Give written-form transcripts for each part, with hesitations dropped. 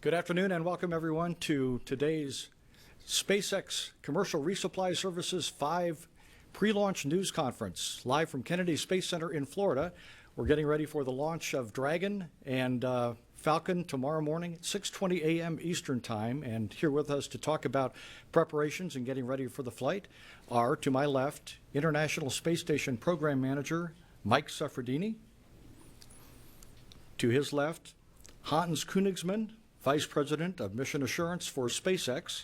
Good afternoon and welcome everyone to today's SpaceX Commercial Resupply Services 5 Pre-Launch News Conference, live from Kennedy Space Center in Florida. We're getting ready for the launch of Dragon and Falcon tomorrow morning at 6:20 a.m. Eastern Time. And here with us to talk about preparations and getting ready for the flight are, to my left, International Space Station Program Manager Mike Suffredini. To his left, Hans Koenigsmann, Vice President of Mission Assurance for SpaceX,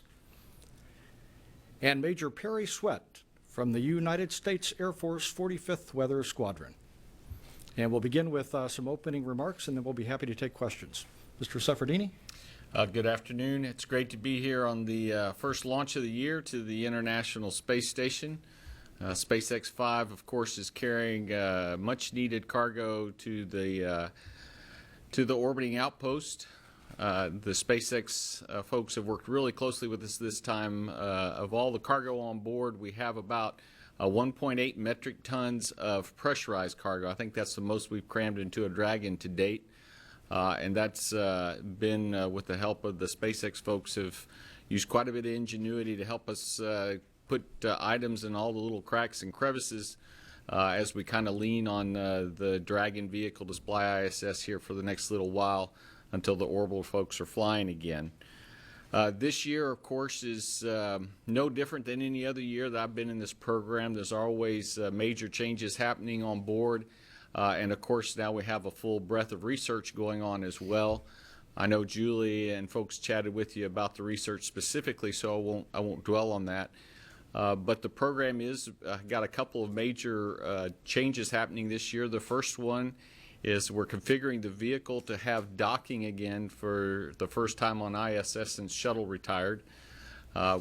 and Major Perry Sweat from the United States Air Force 45th Weather Squadron. And we'll begin with some opening remarks, and then we'll be happy to take questions. Mr. Suffredini? Good afternoon. It's great to be here on the first launch of the year to the International Space Station. SpaceX 5, of course, is carrying much-needed cargo to the orbiting outpost. The SpaceX folks have worked really closely with us this time. Of all the cargo on board, we have about 1.8 metric tons of pressurized cargo. I think that's the most we've crammed into a Dragon to date. And that's been with the help of the SpaceX folks have used quite a bit of ingenuity to help us put items in all the little cracks and crevices as we kind of lean on the Dragon vehicle to supply ISS here for the next little while, until the orbital folks are flying again. This year, of course, is no different than any other year that I've been in this program. There's always major changes happening on board. And of course, now we have a full breadth of research going on as well. I know Julie and folks chatted with you about the research specifically, so I won't dwell on that. But the program is got a couple of major changes happening this year. The first one is we're configuring the vehicle to have docking again for the first time on ISS since shuttle retired.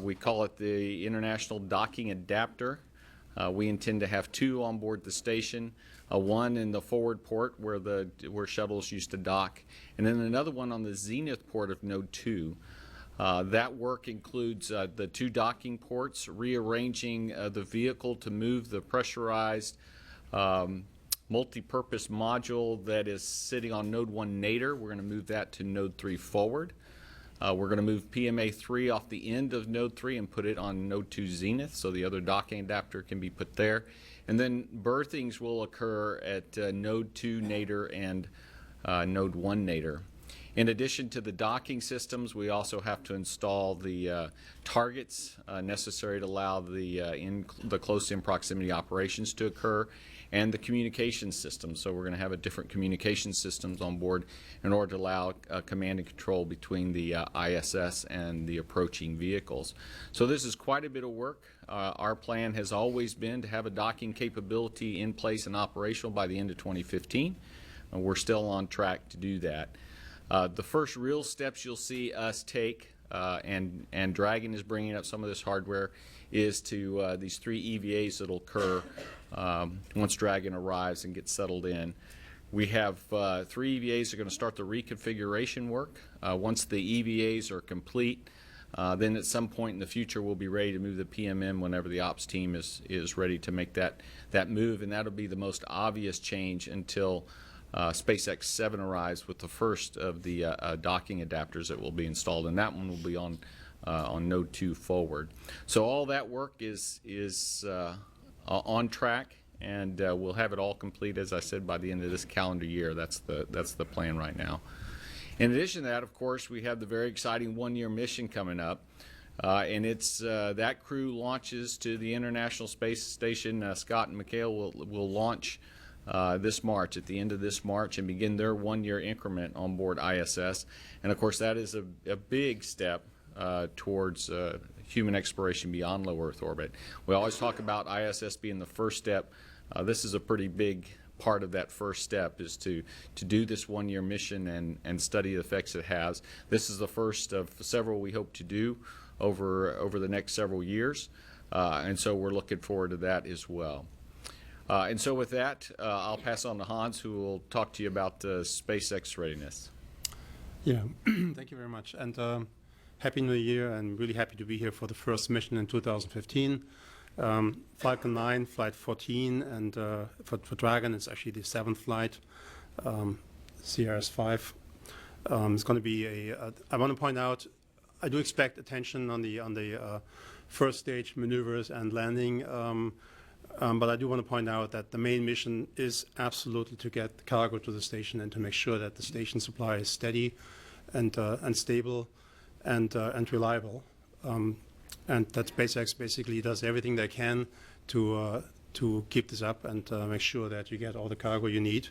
We call it the International Docking Adapter. We intend to have two on board the station, one in the forward port where shuttles used to dock, and then another one on the zenith port of Node 2. That work includes the two docking ports, rearranging the vehicle to move the pressurized multi-purpose module that is sitting on Node 1 nadir. We're going to move that to Node 3 forward. We're going to move PMA 3 off the end of Node 3 and put it on Node 2 zenith, so the other docking adapter can be put there. And then berthings will occur at Node 2 nadir and Node 1 nadir. In addition to the docking systems, we also have to install the targets necessary to allow the close in proximity operations to occur, and the communication systems. So we're going to have a different communication systems on board in order to allow command and control between the ISS and the approaching vehicles. So this is quite a bit of work. Our plan has always been to have a docking capability in place and operational by the end of 2015. And we're still on track to do that. The first real steps you'll see us take, and Dragon is bringing up some of this hardware, is to these three EVAs that will occur once Dragon arrives and gets settled in. We have three EVAs that are going to start the reconfiguration work. Once the EVAs are complete, then at some point in the future we'll be ready to move the PMM whenever the ops team is ready to make that move, and that'll be the most obvious change until SpaceX 7 arrives with the first of the docking adapters that will be installed, and that one will be on Node 2 forward. So all that work is on track, and we'll have it all complete, as I said, by the end of this calendar year. That's the plan right now. In addition to that, of course, we have the very exciting one-year mission coming up, and it's that crew launches to the International Space Station. Scott and Mikhail will launch this March, at the end of this March, and begin their one-year increment on board ISS. And of course, that is a big step towards human exploration beyond low Earth orbit. We always talk about ISS being the first step. This is a pretty big part of that first step, is to do this one-year mission and study the effects it has. This is the first of several we hope to do over the next several years, and so we're looking forward to that as well. And so with that, I'll pass on to Hans, who will talk to you about SpaceX readiness. Yeah, thank you very much. And Happy New Year, and really happy to be here for the first mission in 2015. Falcon 9, Flight 14, and for Dragon it's actually the 7th flight, CRS 5. It's going to be I want to point out, I do expect attention on the first stage maneuvers and landing, but I do want to point out that the main mission is absolutely to get the cargo to the station and to make sure that the station supply is steady and stable and reliable. And that SpaceX basically does everything they can to keep this up and make sure that you get all the cargo you need,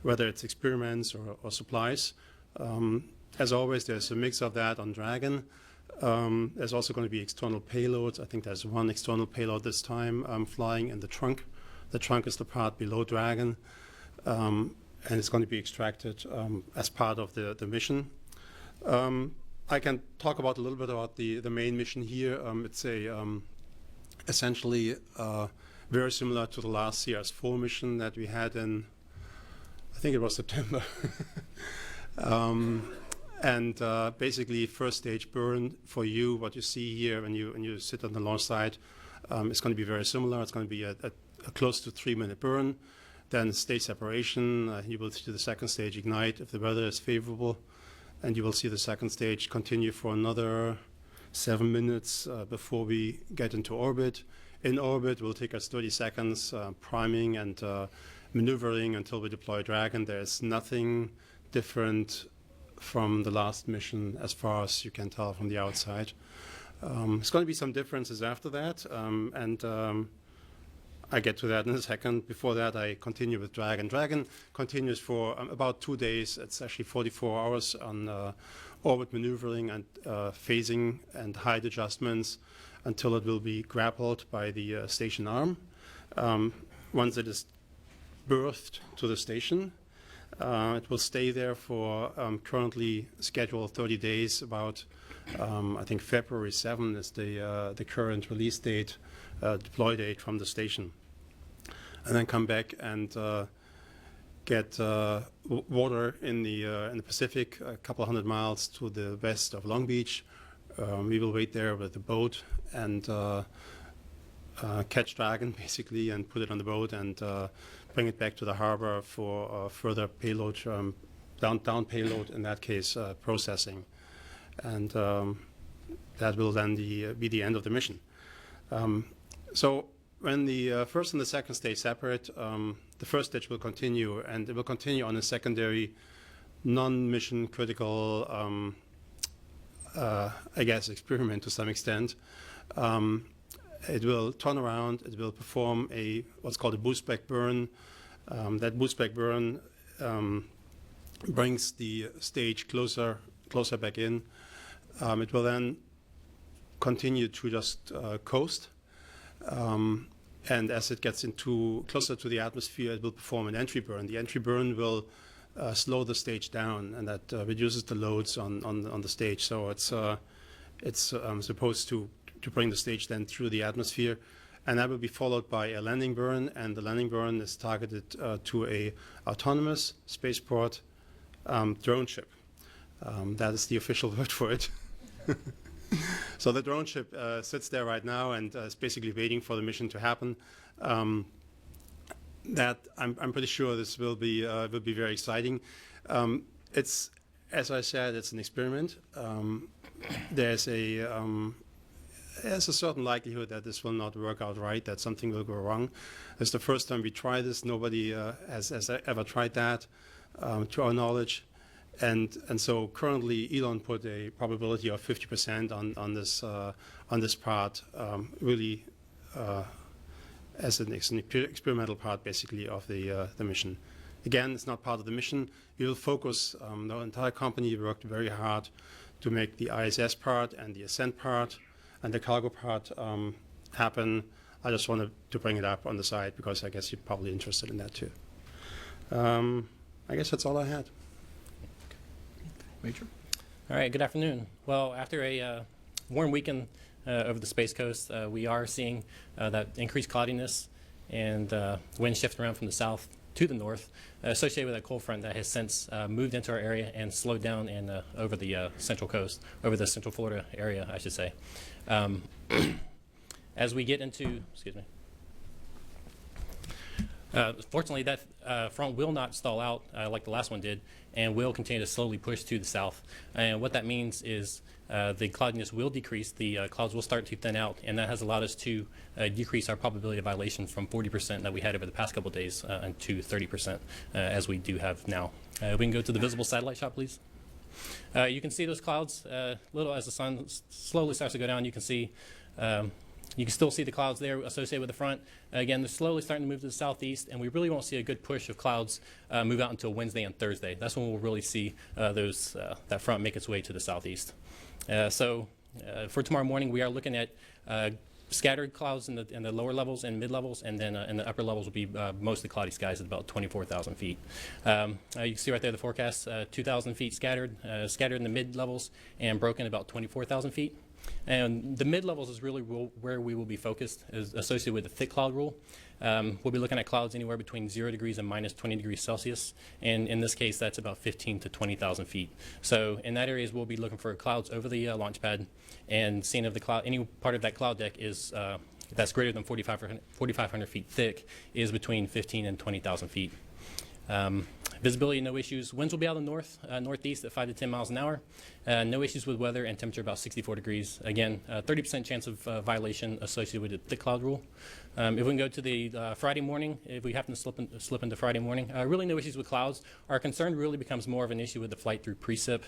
whether it's experiments or supplies. As always, there's a mix of that on Dragon. There's also going to be external payloads. I think there's one external payload this time flying in the trunk. The trunk is the part below Dragon, and it's going to be extracted as part of the mission. I can talk about a little bit about the main mission here. It's essentially very similar to the last CRS-4 mission that we had in, I think it was September. And basically, first stage burn for you, what you see here when you sit on the launch site, is going to be very similar. It's going to be a close to 3-minute burn. Then stage separation, you will see the second stage ignite if the weather is favorable. And you will see the second stage continue for another 7 minutes before we get into orbit. In orbit, it will take us 30 seconds priming and maneuvering until we deploy Dragon. There's nothing different from the last mission as far as you can tell from the outside. There's going to be some differences after that, and I get to that in a second. Before that, I continue with Dragon. Dragon continues for about 2 days. It's actually 44 hours on orbit maneuvering and phasing and height adjustments until it will be grappled by the station arm. Once it is berthed to the station, it will stay there for currently scheduled 30 days. About I think February 7 is the current release date, deploy date from the station, and then come back and get water in the Pacific, a couple 100 miles to the west of Long Beach. We will wait there with the boat and catch Dragon basically, and put it on the boat and bring it back to the harbor for further payload, down payload, in that case processing, and that will then be the end of the mission. So when the first and the second stage separate, the first stage will continue, and it will continue on a secondary non-mission critical I guess experiment to some extent. It will turn around, it will perform what's called a boost back burn. That boost back burn brings the stage closer back in. It will then continue to just coast. And as it gets closer to the atmosphere, it will perform an entry burn. The entry burn will slow the stage down, and that reduces the loads on the stage. So it's supposed to bring the stage then through the atmosphere, and that will be followed by a landing burn. And the landing burn is targeted to a autonomous spaceport drone ship. That is the official word for it. So the drone ship sits there right now and is basically waiting for the mission to happen. That I'm pretty sure this will be very exciting. It's, as I said, it's an experiment. There's a certain likelihood that this will not work out right, that something will go wrong. It's the first time we try this. Nobody has ever tried that, to our knowledge. And so currently Elon put a probability of 50% on this part, really as an experimental part basically of the mission. Again, it's not part of the mission. We will focus, the entire company worked very hard to make the ISS part and the ascent part and the cargo part happen. I just wanted to bring it up on the side because I guess you're probably interested in that too. I guess that's all I had. Major? All right, good afternoon. Well, after a warm weekend over the Space Coast, we are seeing that increased cloudiness and wind shift around from the south to the north associated with a cold front that has since moved into our area and slowed down over the central coast, over the central Florida area, I should say. As we get into, excuse me. Fortunately, that front will not stall out like the last one did, and will continue to slowly push to the south. And what that means is the cloudiness will decrease, the clouds will start to thin out, and that has allowed us to decrease our probability of violation from 40% that we had over the past couple of days to 30% as we do have now. We can go to the visible satellite shot, please. You can see those clouds little as the sun slowly starts to go down. You can see you can still see the clouds there associated with the front. Again, they're slowly starting to move to the southeast, and we really won't see a good push of clouds move out until Wednesday and Thursday. That's when we'll really see that front make its way to the southeast. So for tomorrow morning, we are looking at scattered clouds in the lower levels and mid levels, and then in the upper levels will be mostly cloudy skies at about 24,000 feet. You can see right there the forecast, 2,000 feet scattered in the mid levels and broken about 24,000 feet. And the mid levels is really where we will be focused, is associated with the thick cloud rule. We'll be looking at clouds anywhere between 0 degrees and minus 20 degrees Celsius, and in this case that's about 15 to 20,000 feet. So in that area we'll be looking for clouds over the launch pad, and seeing if the cloud, any part of that cloud deck is that's greater than 4,500 feet thick, is between 15 and 20,000 feet. Visibility, no issues. Winds will be out of the northeast at 5 to 10 miles an hour. No issues with weather, and temperature about 64 degrees. Again, 30% chance of violation associated with the thick cloud rule. If we can go to the Friday morning, if we happen to slip into Friday morning, really no issues with clouds. Our concern really becomes more of an issue with the flight through precip.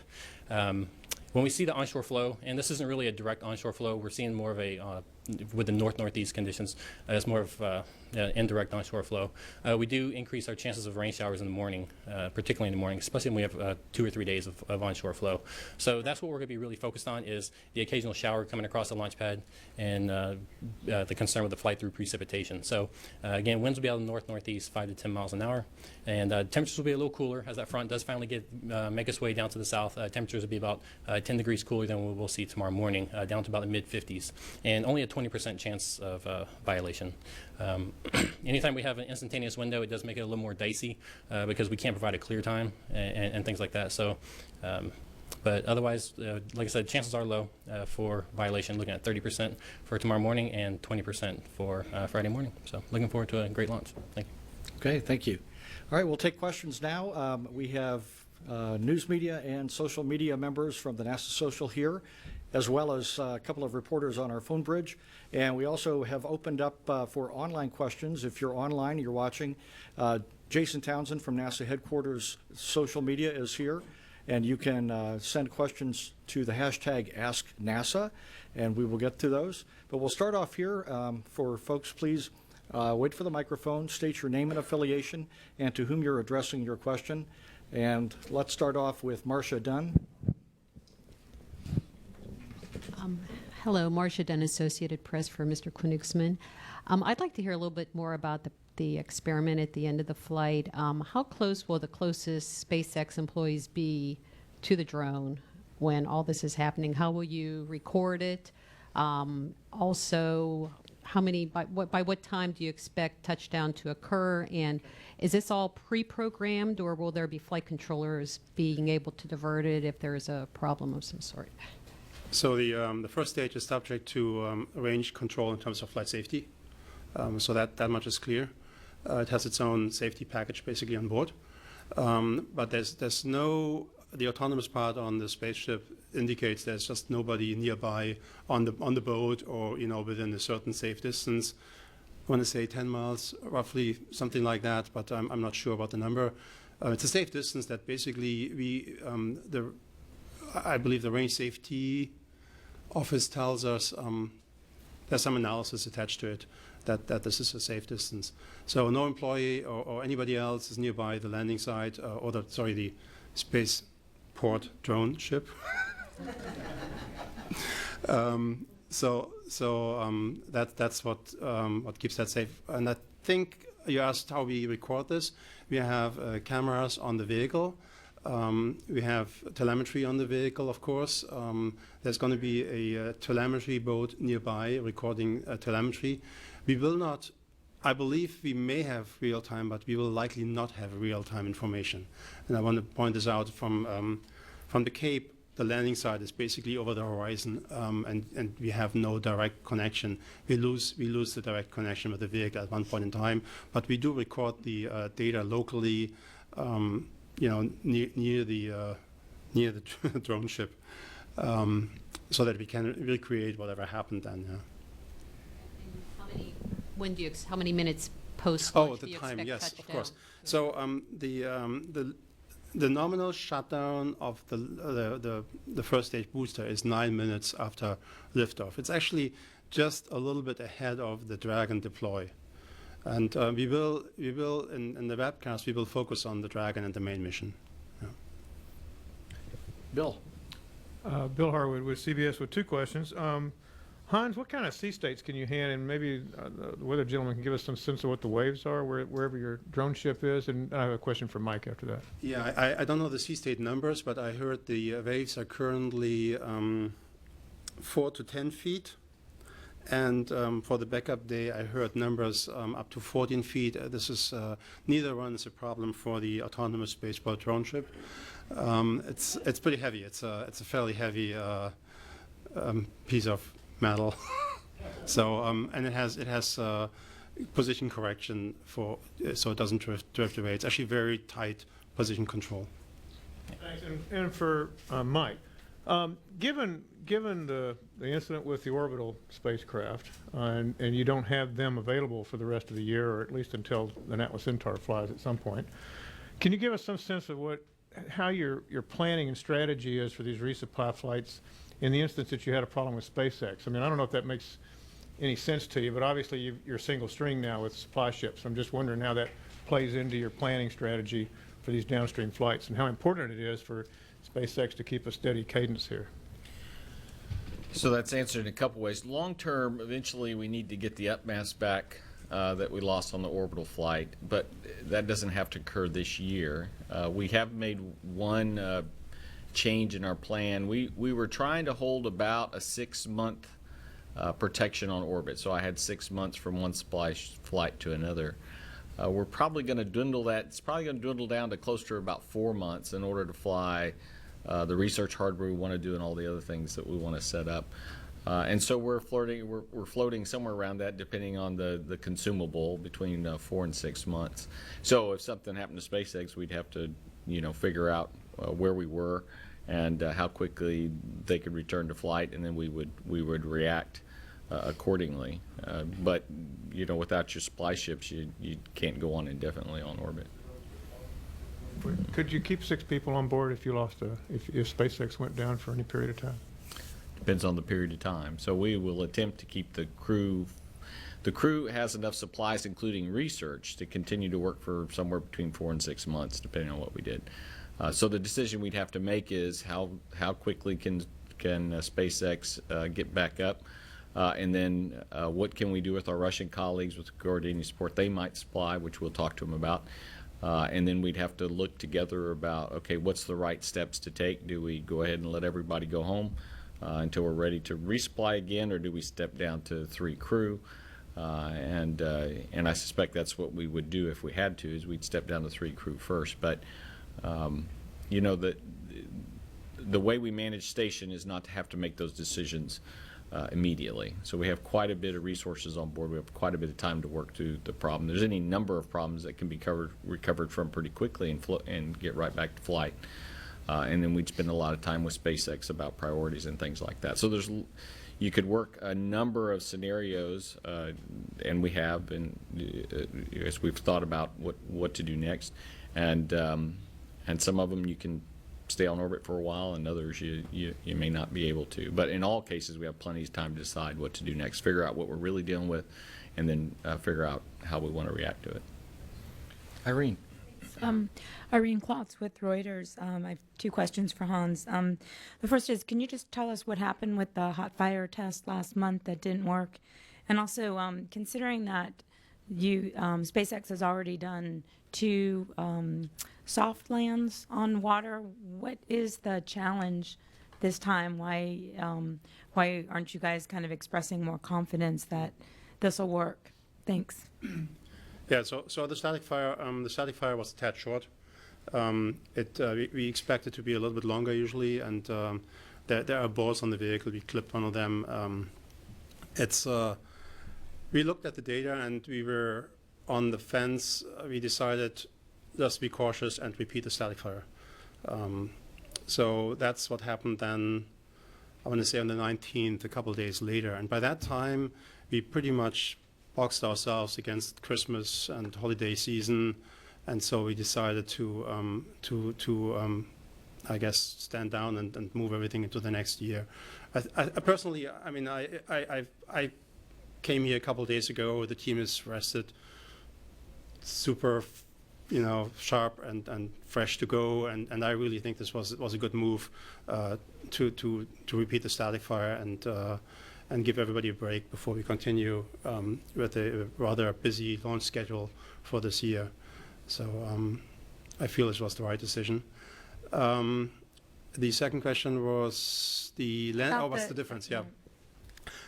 When we see the onshore flow, and this isn't really a direct onshore flow, we're seeing more of a, with the north-northeast conditions, it's more of indirect onshore flow. We do increase our chances of rain showers in the morning, particularly in the morning, especially when we have 2 or 3 days of onshore flow. So that's what we're going to be really focused on, is the occasional shower coming across the launch pad, and the concern with the flight through precipitation. So again, winds will be out of the north-northeast, 5 to 10 miles an hour, and temperatures will be a little cooler as that front does finally make its way down to the south. Temperatures will be about 10 degrees cooler than we will see tomorrow morning, down to about the mid-50s, and only a 20% chance of violation. Anytime we have an instantaneous window, it does make it a little more dicey because we can't provide a clear time and things like that. So, but otherwise, like I said, chances are low for violation, looking at 30% for tomorrow morning and 20% for Friday morning. So looking forward to a great launch. Thank you. Okay, thank you. All right, we'll take questions now. We have news media and social media members from the NASA Social here, as well as a couple of reporters on our phone bridge. And we also have opened up for online questions. If you're online, you're watching, Jason Townsend from NASA headquarters social media is here, and you can send questions to the hashtag AskNASA, and we will get to those. But we'll start off here. For folks, please wait for the microphone, state your name and affiliation, and to whom you're addressing your question. And let's start off with Marcia Dunn. Hello, Marcia Dunn, Associated Press for Mr. Koenigsmann. I'd like to hear a little bit more about the experiment at the end of the flight. How close will the closest SpaceX employees be to the drone when all this is happening? How will you record it? Also, by what time do you expect touchdown to occur? And is this all pre-programmed, or will there be flight controllers being able to divert it if there is a problem of some sort? So the first stage is subject to range control in terms of flight safety. So that much is clear. It has its own safety package basically on board. But there's no, the autonomous part on the spaceship indicates there's just nobody nearby on the boat, or within a certain safe distance. I want to say 10 miles, roughly, something like that, but I'm not sure about the number. It's a safe distance that basically I believe the range safety office tells us there's some analysis attached to it that this is a safe distance. So no employee or anybody else is nearby the landing site or the spaceport drone ship. That's what keeps that safe. And I think you asked how we record this. We have cameras on the vehicle. We have telemetry on the vehicle, of course. There's going to be a telemetry boat nearby recording telemetry. We will not, I believe we may have real time, but we will likely not have real time information. And I want to point this out from the Cape. the landing site is basically over the horizon, and we have no direct connection. We lose the direct connection with the vehicle at one point in time, but we do record the data locally, near the drone ship, so that we can recreate whatever happened then. Yeah. How many minutes post Oh, launch the do you time, expect yes, touchdown? of course. So the nominal shutdown of the first stage booster is 9 minutes after liftoff. It's actually just a little bit ahead of the Dragon deploy, and we will in the webcast we will focus on the Dragon and the main mission. Yeah. Bill? Bill Harwood with CBS with two questions. Hans, what kind of sea states can you hand? And maybe the weather gentleman can give us some sense of what the waves are wherever your drone ship is. And I have a question for Mike after that. Yeah, I don't know the sea state numbers, but I heard the waves are currently 4 to 10 feet. And for the backup day, I heard numbers up to 14 feet. This is neither one is a problem for the autonomous spaceport drone ship. It's pretty heavy. It's a fairly heavy piece of metal. So and it has position correction so it doesn't drift away. It's actually very tight position control. Thanks. And for Mike, given the incident with the orbital spacecraft, and you don't have them available for the rest of the year, or at least until the Atlas Centaur flies at some point, can you give us some sense of how your planning and strategy is for these resupply flights in the instance that you had a problem with SpaceX? I mean, I don't know if that makes any sense to you, but obviously you're single string now with supply ships. I'm just wondering how that plays into your planning strategy for these downstream flights and how important it is for SpaceX to keep a steady cadence here. So that's answered in a couple ways. Long term, eventually we need to get the upmass back that we lost on the orbital flight, but that doesn't have to occur this year. We have made one change in our plan. We were trying to hold about a 6-month protection on orbit, so I had 6 months from one supply flight to another. We're probably going to dwindle that. It's probably going to dwindle down to close to about 4 months in order to fly the research hardware we want to do and all the other things that we want to set up. And so we're floating somewhere around that, depending on the consumable, between 4 and 6 months. So if something happened to SpaceX, we'd have to figure out where we were and how quickly they could return to flight, and then we would react accordingly. But without your supply ships, you can't go on indefinitely on orbit. Could you keep 6 people on board if you lost if SpaceX went down for any period of time? Depends on the period of time. So we will attempt to keep the crew. The crew has enough supplies, including research, to continue to work for somewhere between 4 and 6 months, depending on what we did. So the decision we'd have to make is how quickly can SpaceX get back up, and then what can we do with our Russian colleagues with regard to any support they might supply, which we'll talk to them about. And then we'd have to look together about, okay, what's the right steps to take? Do we go ahead and let everybody go home until we're ready to resupply again, or do we step down to 3 crew? And I suspect that's what we would do if we had to, is we'd step down to 3 crew first. But the way we manage station is not to have to make those decisions immediately. So we have quite a bit of resources on board. We have quite a bit of time to work through the problem. There's any number of problems that can be recovered from pretty quickly and get right back to flight. And then we'd spend a lot of time with SpaceX about priorities and things like that. So you could work a number of scenarios, and we have, and as we've thought about what to do next, and some of them you can stay on orbit for a while, and others you may not be able to. But in all cases, we have plenty of time to decide what to do next, figure out what we're really dealing with, and then figure out how we want to react to it. Irene? Irene Klotz with Reuters. I have 2 questions for Hans. The first is, can you just tell us what happened with the hot fire test last month that didn't work? And also, considering that SpaceX has already done 2 soft lands on water, what is the challenge this time? Why aren't you guys kind of expressing more confidence that this will work? Thanks. Yeah, so the static fire was a tad short. We expect it to be a little bit longer usually, and there are balls on the vehicle. We clipped one of them. We looked at the data and we were on the fence. We decided just be cautious and repeat the static fire. So that's what happened then, I want to say on the 19th, a couple of days later. And by that time, we pretty much boxed ourselves against Christmas and holiday season. And so we decided to I guess, stand down and move everything into the next year. I personally, I mean, I came here a couple of days ago. The team is rested, super, sharp and fresh to go. And I really think this was a good move to repeat the static fire and give everybody a break before we continue with a rather busy launch schedule for this year. So I feel this was the right decision. The second question was the land. What's the difference? Yeah.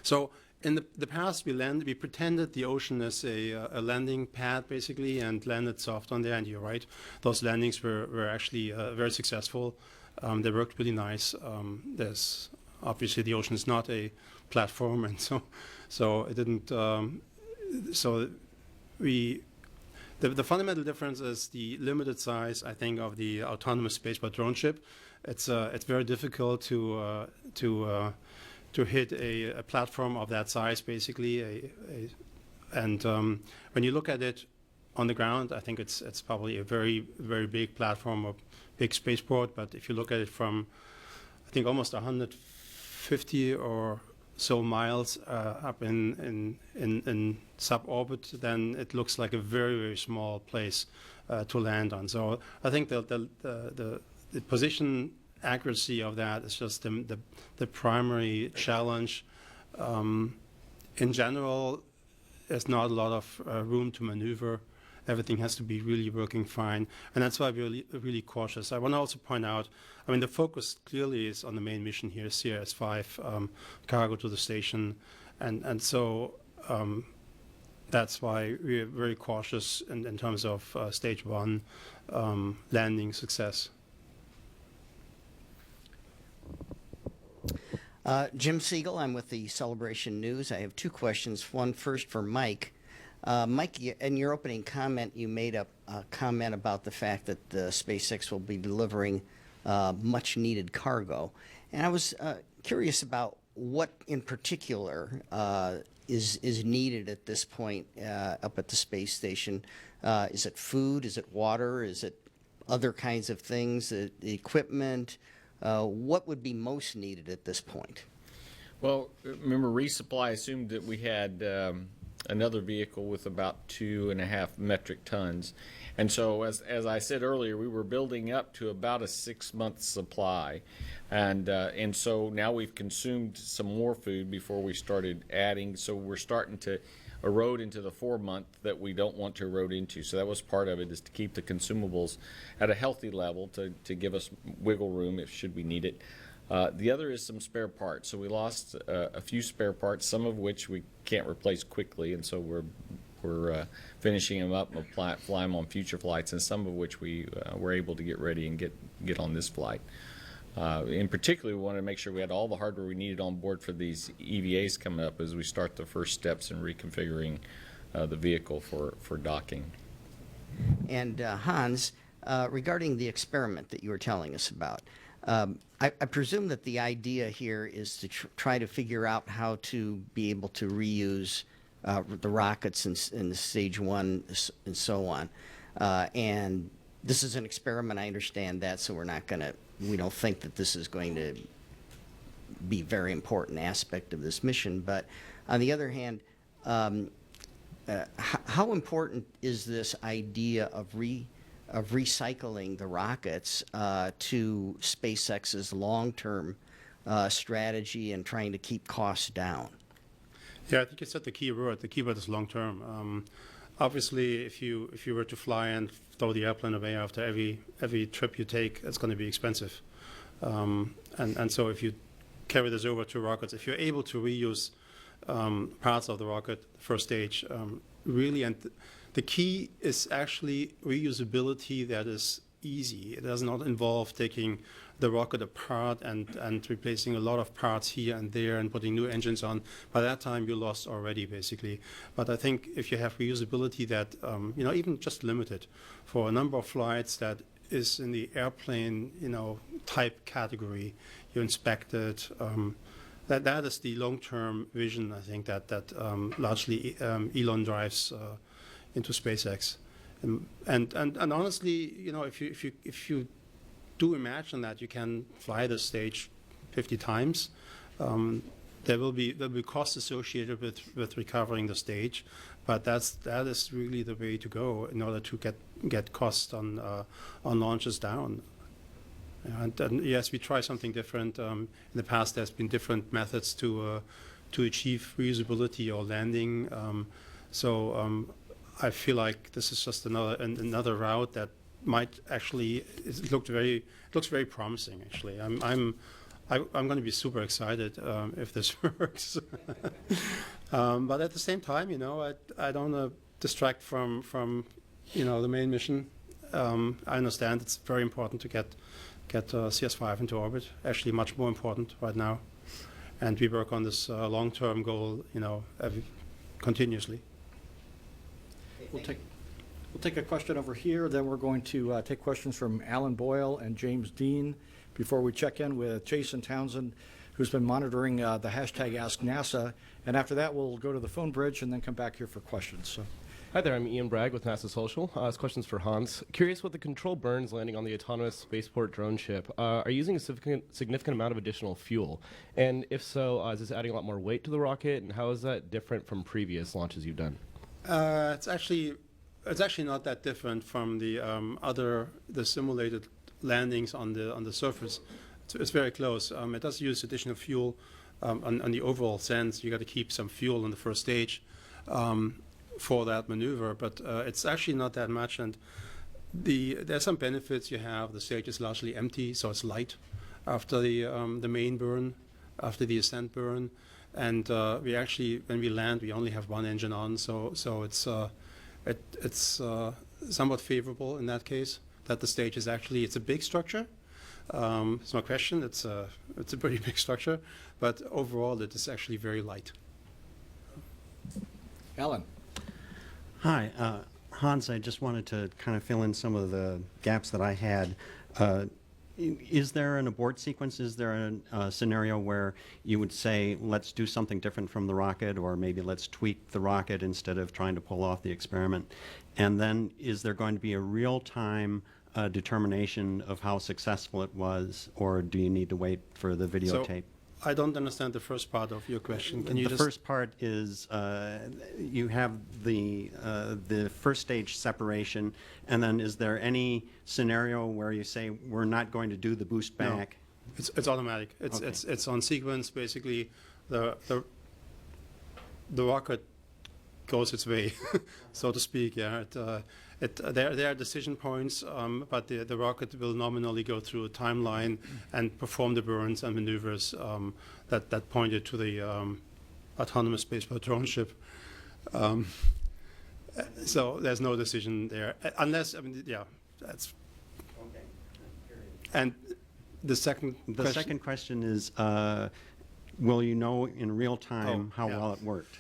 So in the past, we pretended the ocean is a landing pad basically, and landed soft on there. And you're right, those landings were actually very successful. They worked really nice. There's obviously the ocean is not a platform, and so it didn't. The fundamental difference is the limited size, I think, of the autonomous spaceboat drone ship. It's very difficult to hit a platform of that size, basically. And when you look at it on the ground, I think it's probably a very, very big platform, a big spaceport. But if you look at it from, I think, almost 150 or so miles up in suborbit, then it looks like a very, very small place to land on. So I think the position accuracy of that is just the primary challenge. In general, there's not a lot of room to maneuver. Everything has to be really working fine, and that's why we're really cautious. I want to also point out, I mean, the focus clearly is on the main mission here, CRS-5, cargo to the station, and so that's why we're very cautious in terms of stage 1 landing success. Jim Siegel, I'm with the Celebration News. I have two questions. One first for Mike. Mike, in your opening comment, you made a comment about the fact that the SpaceX will be delivering much-needed cargo. And I was curious about what in particular is needed at this point up at the space station. Is it food? Is it water? Is it other kinds of things, the equipment? What would be most needed at this point? Well, remember, Resupply assumed that we had another vehicle with about 2.5 metric tons. And so, as I said earlier, we were building up to about a 6-month supply. And so now we've consumed some more food before we started adding. So we're starting to erode into the 4-month that we don't want to erode into. So that was part of it, is to keep the consumables at a healthy level to give us wiggle room if should we need it. The other is some spare parts. So we lost a few spare parts, some of which we can't replace quickly, and so we're finishing them up and fly them on future flights, and some of which we were able to get ready and get on this flight. In particular, we wanted to make sure we had all the hardware we needed on board for these EVAs coming up as we start the first steps in reconfiguring the vehicle for docking. And Hans, regarding the experiment that you were telling us about, I presume that the idea here is to try to figure out how to be able to reuse the rockets in stage 1 and so on. And this is an experiment, I understand that, so we don't think that this is going to be a very important aspect of this mission. But on the other hand, how important is this idea of recycling the rockets to SpaceX's long-term strategy and trying to keep costs down? Yeah, I think you said the key word. The key word is long-term. Obviously, if you were to fly and throw the airplane away after every trip you take, it's going to be expensive. And so if you carry this over to rockets, if you're able to reuse parts of the rocket first stage, really, and the key is actually reusability that is easy. It does not involve taking the rocket apart and replacing a lot of parts here and there and putting new engines on. By that time, you're lost already, basically. But I think if you have reusability that, even just limited for a number of flights that is in the airplane, type category, you inspect it. That is the long-term vision, I think, that largely Elon drives into SpaceX. And honestly, if you do imagine that you can fly the stage 50 times, there will be costs associated with recovering the stage, but that is really the way to go in order to get costs on launches down. And yes, we try something different. In the past, there's been different methods to achieve reusability or landing. So I feel like this is just another route that might actually looks very promising. Actually, I'm going to be super excited if this works. But at the same time, I don't want to distract from the main mission. I understand it's very important to get CS5 into orbit. Actually, much more important right now, and we work on this long-term goal, continuously. We'll take a question over here, then we're going to take questions from Alan Boyle and James Dean before we check in with Jason Townsend, who's been monitoring the hashtag #AskNASA, and after that we'll go to the phone bridge and then come back here for questions. So. Hi there, I'm Ian Bragg with NASA Social. This question's for Hans. Curious what the control burns landing on the autonomous spaceport drone ship are using a significant amount of additional fuel, and if so, is this adding a lot more weight to the rocket, and how is that different from previous launches you've done? It's actually not that different from the simulated landings on the surface. It's very close. It does use additional fuel on the overall sense. You got to keep some fuel on the first stage for that maneuver, but it's actually not that much. And there's some benefits you have. The stage is largely empty, so it's light after the main burn, after the ascent burn. And we actually, when we land, we only have one engine on, so it's somewhat favorable in that case. That the stage is actually, it's a big structure. It's no question. It's a pretty big structure, but overall, it is actually very light. Alan. Hi, Hans. I just wanted to kind of fill in some of the gaps that I had. Is there an abort sequence? Is there a scenario where you would say, let's do something different from the rocket, or maybe let's tweak the rocket instead of trying to pull off the experiment? And then is there going to be a real-time determination of how successful it was, or do you need to wait for the videotape? I don't understand the first part of your question. Can you The first part is you have the first stage separation, and then is there any scenario where you say we're not going to do the boost back? No. It's automatic. It's on sequence. Basically, the rocket goes its way, so to speak. Yeah. There are decision points, but the rocket will nominally go through a timeline and perform the burns and maneuvers that pointed to the autonomous spaceport drone ship. So there's no decision there, unless, that's. Okay. And the second question is, will you know in real time how well it worked?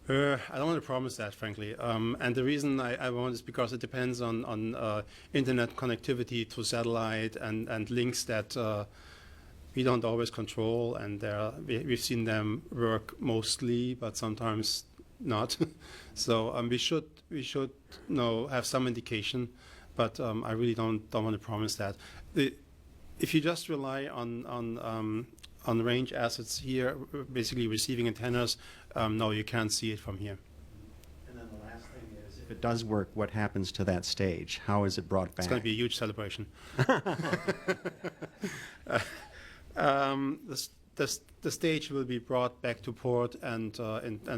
I don't want to promise that, frankly. And the reason I won't is because it depends on internet connectivity through satellite and links that we don't always control. And we've seen them work mostly, but sometimes not. So we should have some indication, but I really don't want to promise that. If you just rely on range assets here, basically receiving antennas, no, you can't see it from here. And then the last thing is, if it does work, what happens to that stage? How is it brought back? It's going to be a huge celebration. The stage will be brought back to port and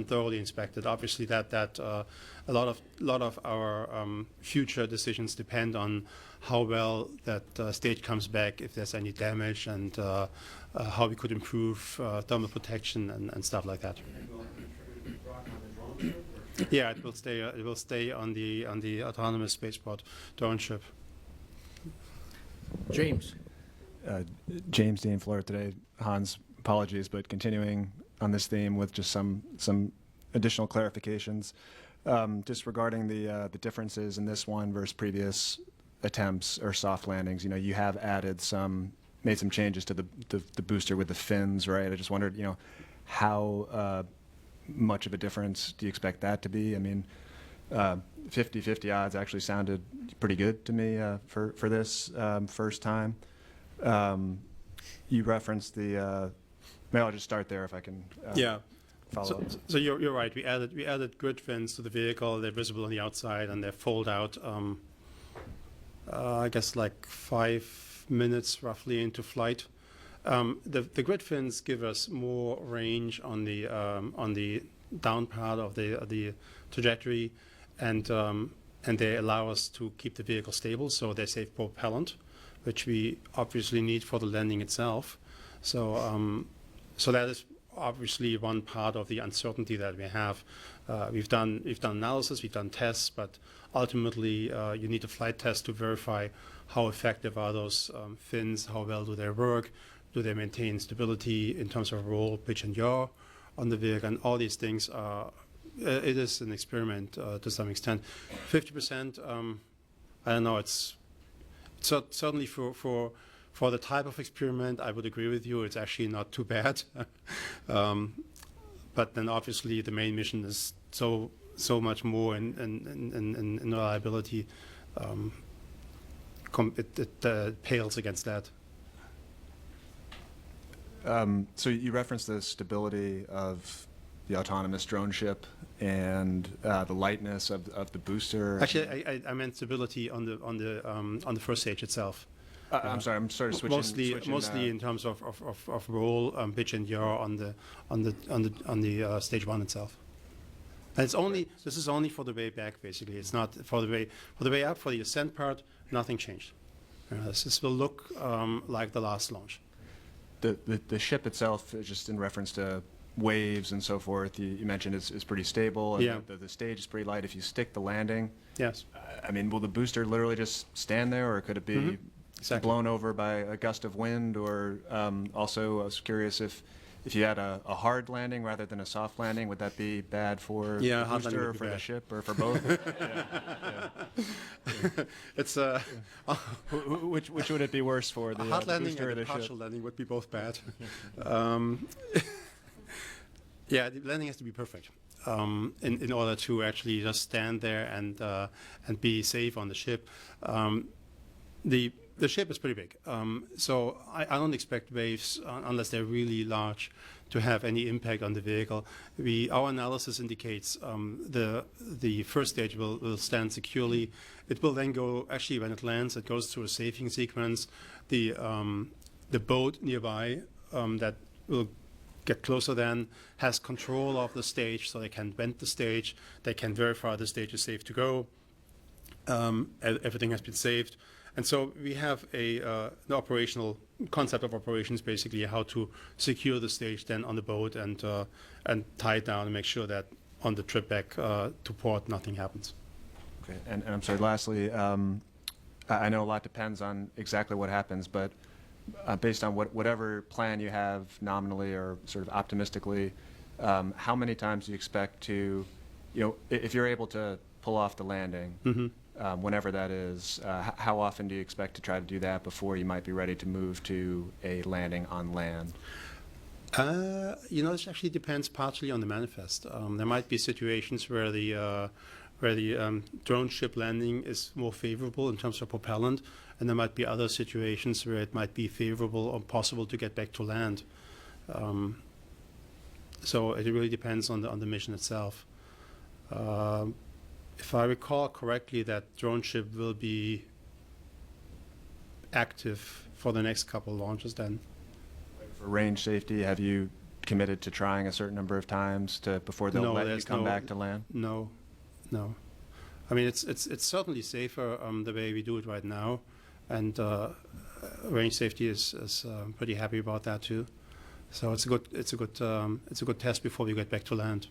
thoroughly inspected. Obviously, that a lot of our future decisions depend on how well that stage comes back, if there's any damage, and how we could improve thermal protection and stuff like that. Yeah, it will stay on the autonomous spaceport drone ship. James. James Dean, Florida Today. Hans, apologies, but continuing on this theme with just some additional clarifications, just regarding the differences in this one versus previous attempts or soft landings. You know, you have made some changes to the booster with the fins, right? I just wondered, you know, how much of a difference do you expect that to be? I mean, 50-50 odds actually sounded pretty good to me for this first time. You referenced the. Maybe I'll just start there if I can. Follow up. So you're right. We added grid fins to the vehicle. They're visible on the outside and they fold out. I guess like 5 minutes roughly into flight. The grid fins give us more range on the down part of the trajectory, and they allow us to keep the vehicle stable. So they save propellant, which we obviously need for the landing itself. So that is obviously one part of the uncertainty that we have. We've done analysis, we've done tests, but ultimately you need a flight test to verify how effective are those fins, how well do they work, do they maintain stability in terms of roll, pitch, and yaw on the vehicle, and all these things are. It is an experiment to some extent. 50%, I don't know. It's certainly for the type of experiment, I would agree with you. It's actually not too bad. But then obviously the main mission is so much more in reliability. It pales against that. So you referenced the stability of the autonomous drone ship and the lightness of the booster. Actually, I meant stability on the first stage itself. I'm sorry. I'm sort of switching. Mostly in terms of roll, pitch, and yaw on the stage one itself. And this is only for the way back, basically. It's not for the way up. For the ascent part, nothing changed. This will look like the last launch. The ship itself, just in reference to waves and so forth, you mentioned is pretty stable. And yeah. The stage is pretty light. If you stick the landing, yes. I mean, will the booster literally just stand there, or could it be exactly. blown over by a gust of wind? Or also, I was curious if you had a hard landing rather than a soft landing, would that be bad for the booster, or for the ship, or for both? It's which would it be worse for, the hard landing booster or and the a partial ship? landing would be both bad. Yeah, the landing has to be perfect in order to actually just stand there and be safe on the ship. The ship is pretty big, so I don't expect waves unless they're really large to have any impact on the vehicle. Our analysis indicates the first stage will stand securely. It will then go, actually when it lands, it goes through a safing sequence. The boat nearby that will get closer then has control of the stage, so they can vent the stage, they can verify the stage is safe to go. Everything has been saved. And so we have the operational concept of operations, basically how to secure the stage then on the boat and tie it down and make sure that on the trip back to port nothing happens. Okay, and I'm sorry, lastly, I know a lot depends on exactly what happens, but based on whatever plan you have nominally or sort of optimistically, how many times do you expect to, if you're able to pull off the landing, whenever that is, how often do you expect to try to do that before you might be ready to move to a landing on land? This actually depends partially on the manifest. There might be situations where the drone ship landing is more favorable in terms of propellant, and there might be other situations where it might be favorable or possible to get back to land. So it really depends on the mission itself. If I recall correctly, that drone ship will be active for the next couple of launches then. For range safety, have you committed to trying a certain number of times before they'll let you come back to land? No. I mean, it's certainly safer the way we do it right now, and range safety is pretty happy about that too. So it's a good test before we get back to land.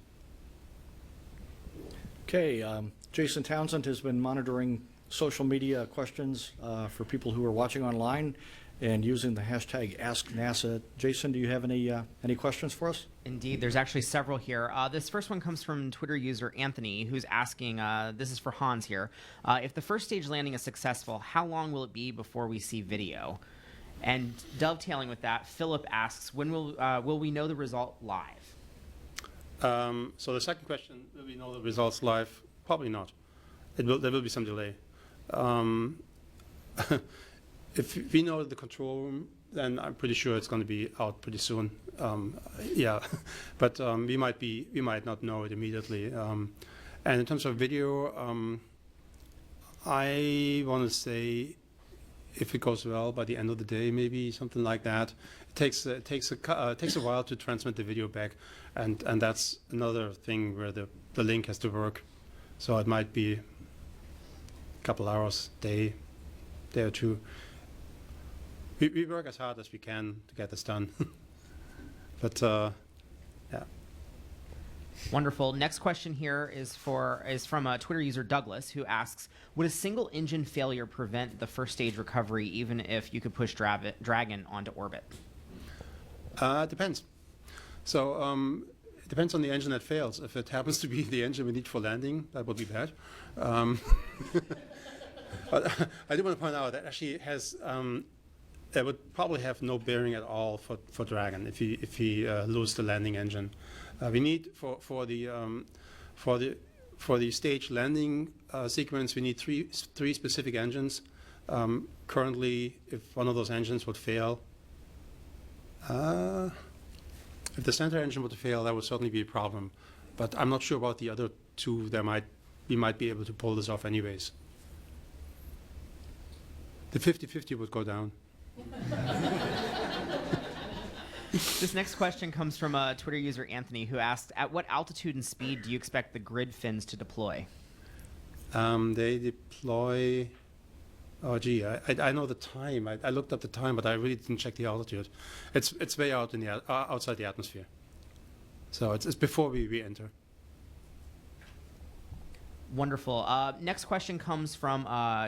Okay, Jason Townsend has been monitoring social media questions for people who are watching online and using the hashtag AskNASA. Jason, do you have any questions for us? Indeed, there's actually several here. This first one comes from Twitter user Anthony, who's asking, this is for Hans here, if the first stage landing is successful, how long will it be before we see video? And dovetailing with that, Philip asks, when will we know the result live? So the second question, will we know the results live? Probably not. There will be some delay. If we know the control room, then I'm pretty sure it's going to be out pretty soon. Yeah, but we might not know it immediately. And in terms of video, I want to say, if it goes well, by the end of the day, maybe something like that. It takes a while to transmit the video back, and that's another thing where the link has to work. So it might be a couple hours, day or two. We work as hard as we can to get this done. But yeah. Wonderful. Next question here is from a Twitter user Douglas, who asks, would a single engine failure prevent the first stage recovery even if you could push Dragon onto orbit? Depends. So it depends on the engine that fails. If it happens to be the engine we need for landing, that would be bad. But I do want to point out that actually has that would probably have no bearing at all for Dragon if he lose the landing engine. We need for the stage landing sequence, we need three specific engines. Currently, if one of those engines would fail, if the center engine would fail, that would certainly be a problem. But I'm not sure about the other two. We might be able to pull this off anyways. The 50-50 would go down. This next question comes from a Twitter user Anthony, who asked, at what altitude and speed do you expect the grid fins to deploy? They deploy. Oh gee, I know the time. I looked up the time, but I really didn't check the altitude. It's way out in the outside the atmosphere. So it's before we enter. Wonderful. Next question comes from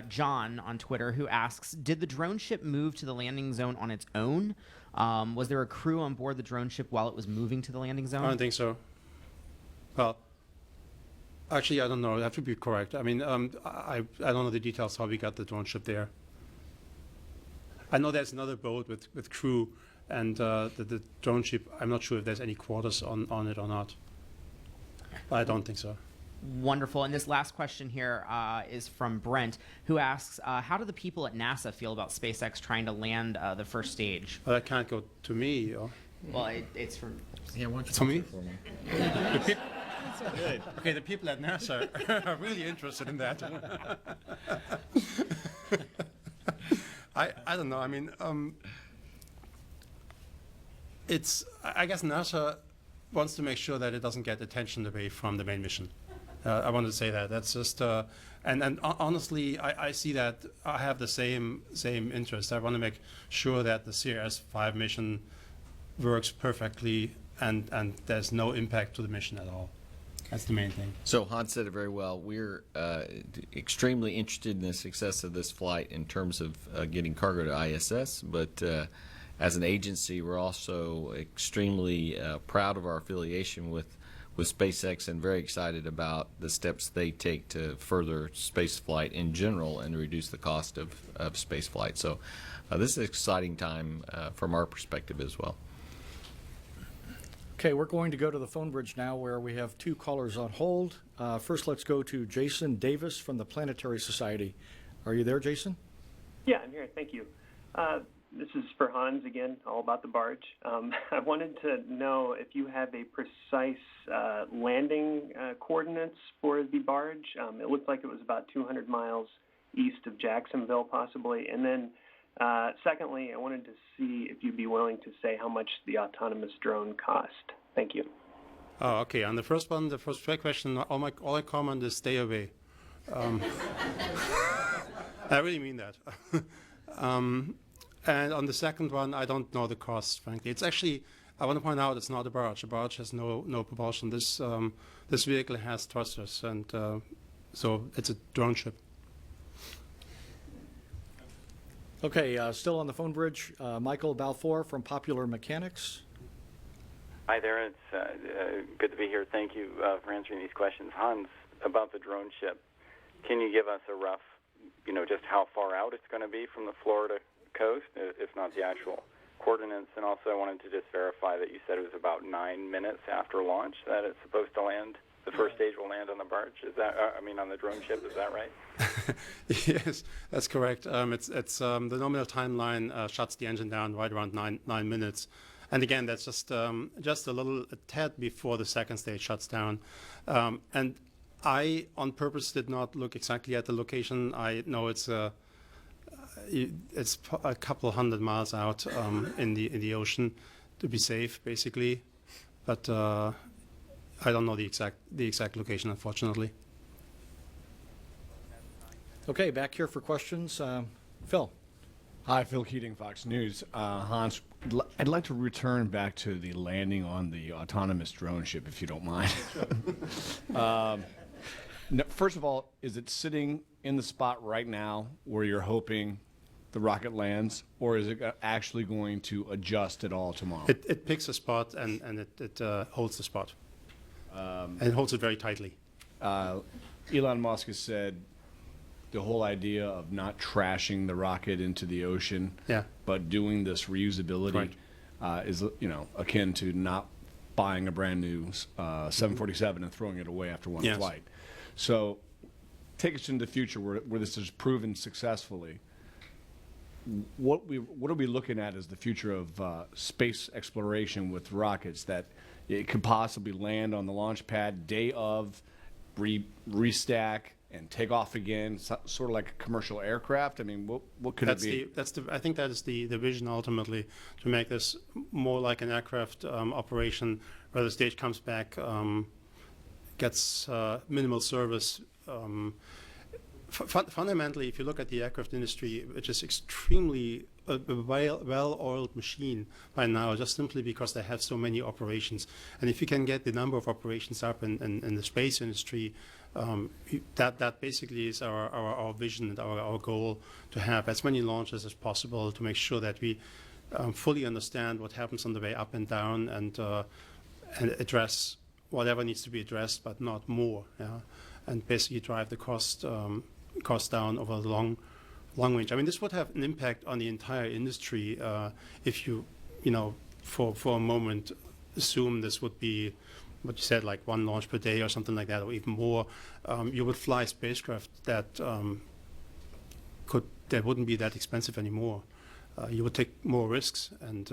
John on Twitter, who asks, did the drone ship move to the landing zone on its own? Was there a crew on board the drone ship while it was moving to the landing zone? I don't think so. Well, actually, I don't know. I have to be correct. I mean, I don't know the details how we got the drone ship there. I know there's another boat with crew, and the drone ship, I'm not sure if there's any quarters on it or not. But I don't think so. Wonderful. And this last question here is from Brent, who asks, how do the people at NASA feel about SpaceX trying to land the first stage? Well, that can't go to me. Or... Well, it's from... Yeah, why don't you For me? for me? Good. Okay, the people at NASA are really interested in that. I don't know. I mean, I guess NASA wants to make sure that it doesn't get attention away from the main mission. I wanted to say that. That's just, and honestly, I see that I have the same interest. I want to make sure that the CRS 5 mission works perfectly and there's no impact to the mission at all. That's the main thing. So Hans said it very well. We're extremely interested in the success of this flight in terms of getting cargo to ISS, but as an agency, we're also extremely proud of our affiliation with SpaceX and very excited about the steps they take to further space flight in general and reduce the cost of space flight. So this is an exciting time from our perspective as well. Okay, we're going to go to the phone bridge now where we have two callers on hold. First, let's go to Jason Davis from the Planetary Society. Are you there, Jason? Yeah, I'm here. Thank you. This is for Hans again, all about the barge. I wanted to know if you have a precise landing coordinates for the barge. It looked like it was about 200 miles east of Jacksonville, possibly. And then, secondly, I wanted to see if you'd be willing to say how much the autonomous drone cost. Thank you. Oh, okay. On the first one, the first question, all I comment is stay away. I really mean that. And on the second one, I don't know the cost, frankly. It's actually, I want to point out, it's not a barge. A barge has no propulsion. This vehicle has thrusters, and so it's a drone ship. Okay, still on the phone bridge, Michael Balfour from Popular Mechanics. Hi there. It's good to be here. Thank you for answering these questions. Hans, about the drone ship, can you give us a rough, just how far out it's going to be from the Florida coast, if not the actual coordinates? And also I wanted to just verify that you said it was about 9 minutes after launch that it's supposed to land. The first stage will land on the barge. Is that, on the drone ship? Is that right? Yes, that's correct. It's the nominal timeline shuts the engine down right around 9 minutes, and again, that's just a tad before the second stage shuts down. And I, on purpose, did not look exactly at the location. I know it's a couple hundred miles out in the ocean to be safe, basically, but. I don't know the exact location, unfortunately. Okay, back here for questions. Phil. Hi, Phil Keating, Fox News. Hans, I'd like to return back to the landing on the autonomous drone ship, if you don't mind. First of all, is it sitting in the spot right now where you're hoping the rocket lands, or is it actually going to adjust at all tomorrow? It picks a spot and it holds the spot. And it holds it very tightly. Elon Musk has said the whole idea of not trashing the rocket into the ocean, but doing this reusability is akin to not buying a brand new 747 and throwing it away after one flight. So take us into the future where this is proven successfully. What are we looking at as the future of space exploration with rockets that it could possibly land on the launch pad day of, restack, and take off again, sort of like a commercial aircraft? I mean, what could it be? I think that is the vision ultimately, to make this more like an aircraft operation, where the stage comes back, gets minimal service. Fundamentally, if you look at the aircraft industry, which is extremely a well-oiled machine by now, just simply because they have so many operations. And if you can get the number of operations up in the space industry, that basically is our vision and our goal, to have as many launches as possible, to make sure that we fully understand what happens on the way up and down, and address whatever needs to be addressed, but not more. And basically drive the cost down over the long range. I mean, this would have an impact on the entire industry if you for a moment assume this would be what you said, like one launch per day or something like that, or even more. You would fly spacecraft that wouldn't be that expensive anymore. You would take more risks, and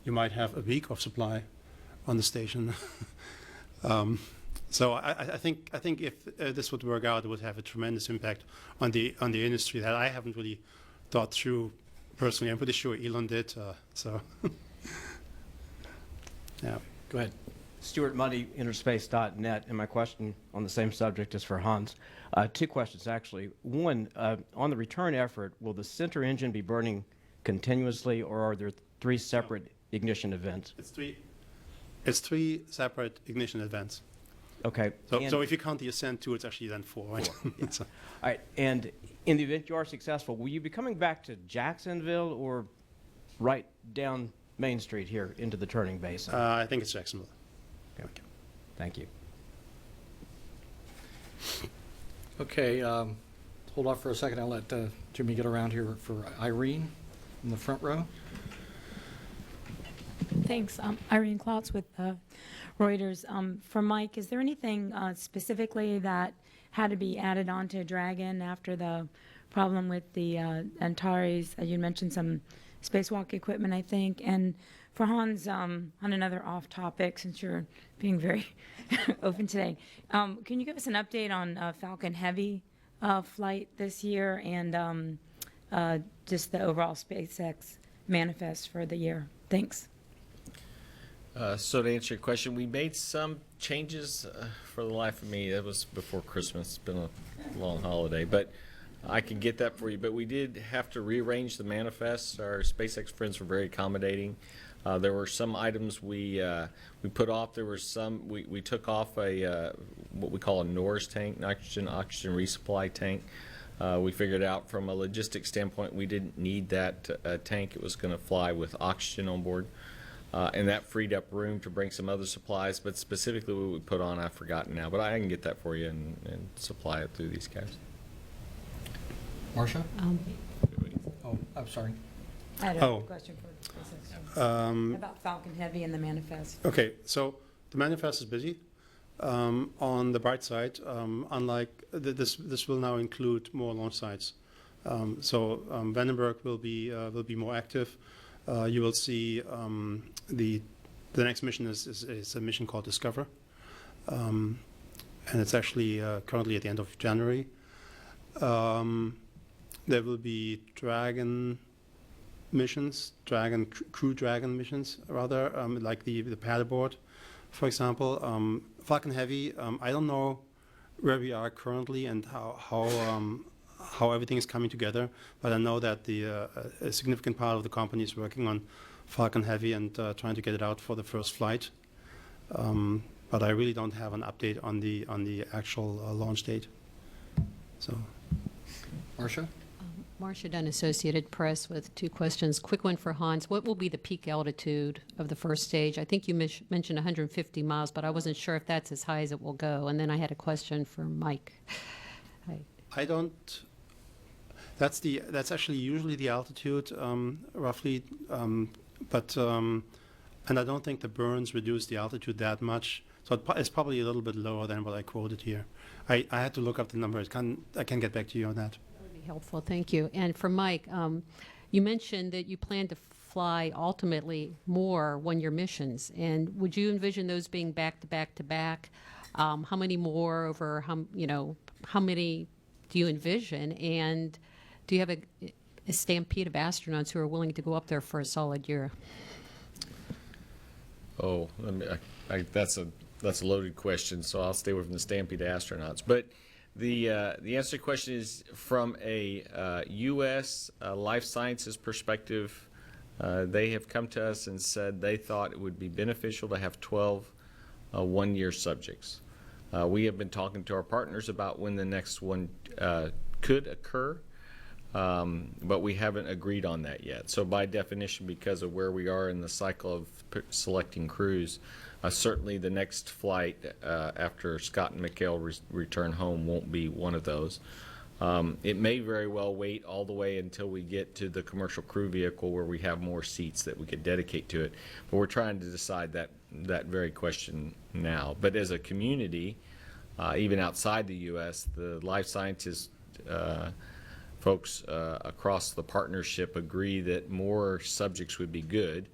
you might have a week of supply on the station. So I think if this would work out, it would have a tremendous impact on the industry that I haven't really thought through personally. I'm pretty sure Elon did. So yeah, go ahead. Stuart Muddy, Interspace.net, and my question on the same subject is for Hans. Two questions, actually. One, on the return effort, will the center engine be burning continuously, or are there three separate ignition events? It's three separate ignition events. Okay. So if you count the ascent too, it's actually then four, right? Yeah. All right. And in the event you are successful, will you be coming back to Jacksonville or right down Main Street here into the turning basin? I think it's Jacksonville. Okay. Thank you. Okay. Hold off for a second. I'll let Jimmy get around here for Irene in the front row. Thanks. Irene Klotz with Reuters. For Mike, is there anything specifically that had to be added onto Dragon after the problem with the Antares? You mentioned some spacewalk equipment, I think. And for Hans, on another off-topic, since you're being very open today, can you give us an update on Falcon Heavy flight this year, and just the overall SpaceX manifest for the year? Thanks. So to answer your question, we made some changes for the life of me. That was before Christmas. It's been a long holiday, but I can get that for you. But we did have to rearrange the manifests. Our SpaceX friends were very accommodating. There were some items we put off. There were some we took off a what we call a NORS tank, nitrogen oxygen resupply tank. We figured out from a logistics standpoint we didn't need that tank. It was going to fly with oxygen on board. And that freed up room to bring some other supplies, but specifically what we put on, I've forgotten now. But I can get that for you and supply it through these guys. Marcia? Oh, I'm sorry. I had a question for about Falcon Heavy and the manifest. Okay, so the manifest is busy. On the bright side, unlike this will now include more launch sites. Vandenberg will be more active. You will see the next mission is a mission called Discover, and it's actually currently at the end of January. There will be Dragon missions, Crew Dragon missions, rather, like the paddleboard, for example. Falcon Heavy, I don't know where we are currently and how everything is coming together, but I know that a significant part of the company is working on Falcon Heavy and trying to get it out for the first flight. But I really don't have an update on the actual launch date. So, Marcia? Marcia Dunn, Associated Press, with two questions. Quick one for Hans. What will be the peak altitude of the first stage? I think you mentioned 150 miles, but I wasn't sure if that's as high as it will go. And then I had a question for Mike. I don't. That's actually usually the altitude, roughly, and I don't think the burns reduce the altitude that much. So it's probably a little bit lower than what I quoted here. I had to look up the numbers. I can get back to you on that. Helpful, thank you. And for Mike, you mentioned that you plan to fly ultimately more one-year missions, and would you envision those being back to back to back? How many more over? How many do you envision? And do you have a stampede of astronauts who are willing to go up there for a solid year? Oh, that's a loaded question, so I'll stay away from the stampede of astronauts. But the answer to the question is from a U.S. Life sciences perspective, they have come to us and said they thought it would be beneficial to have 12 one-year subjects. We have been talking to our partners about when the next one could occur, but we haven't agreed on that yet. So by definition, because of where we are in the cycle of selecting crews, certainly the next flight after Scott and Mikhail return home won't be one of those. It may very well wait all the way until we get to the commercial crew vehicle where we have more seats that we could dedicate to it. But we're trying to decide that very question now. But as a community, even outside the U.S., the life sciences folks across the partnership agree that more subjects would be good.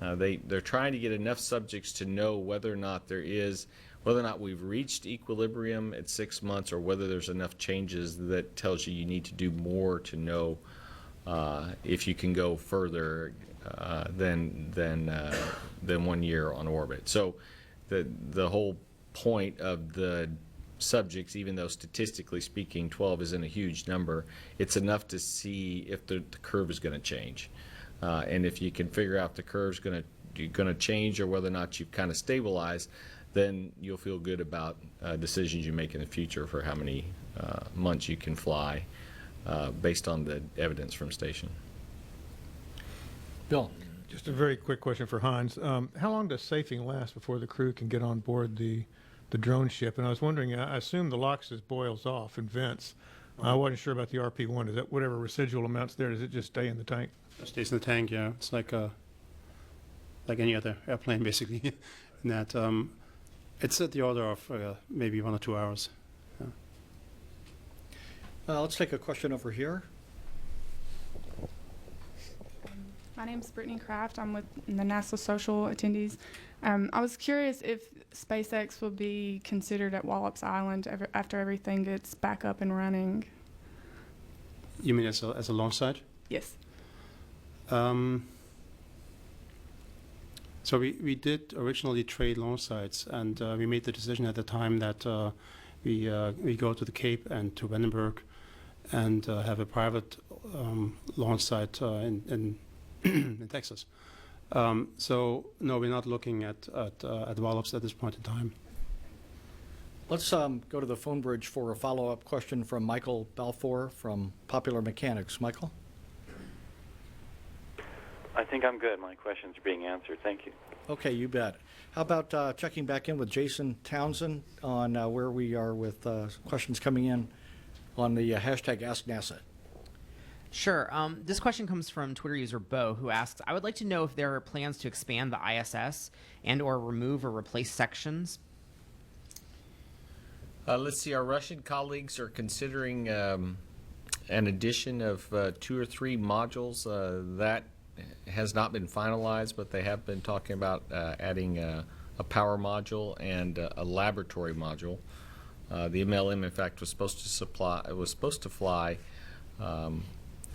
They're trying to get enough subjects to know whether or not we've reached equilibrium at 6 months, or whether there's enough changes that tells you need to do more to know if you can go further than 1 year on orbit. So the whole point of the subjects, even though statistically speaking 12 isn't a huge number, it's enough to see if the curve is going to change. And if you can figure out the curve's going to change, or whether or not you've kind of stabilized, then you'll feel good about decisions you make in the future for how many months you can fly based on the evidence from station. Bill. Just a very quick question for Hans. How long does safing last before the crew can get on board the drone ship? And I was wondering, I assume the LOX just boils off and vents. I wasn't sure about the RP-1. Is that whatever residual amounts there, does it just stay in the tank? It stays in the tank, yeah. It's like any other airplane, basically. In that it's at the order of maybe 1 or 2 hours. Yeah. Let's take a question over here. My name's Brittany Kraft. I'm with the NASA Social attendees. I was curious if SpaceX will be considered at Wallops Island after everything gets back up and running. You mean as a launch site? Yes. So we did originally trade launch sites, and we made the decision at the time that we go to the Cape and to Vandenberg and have a private launch site in Texas. So no, we're not looking at Wallops at this point in time. Let's go to the phone bridge for a follow-up question from Michael Balfour from Popular Mechanics. Michael? I think I'm good. My questions are being answered. Thank you. Okay, you bet. How about checking back in with Jason Townsend on where we are with questions coming in on the hashtag AskNASA? Sure. This question comes from Twitter user Bo, who asks, I would like to know if there are plans to expand the ISS and or remove or replace sections. Let's see, our Russian colleagues are considering an addition of 2 or 3 modules. That has not been finalized, but they have been talking about adding a power module and a laboratory module. The MLM, in fact, was supposed to fly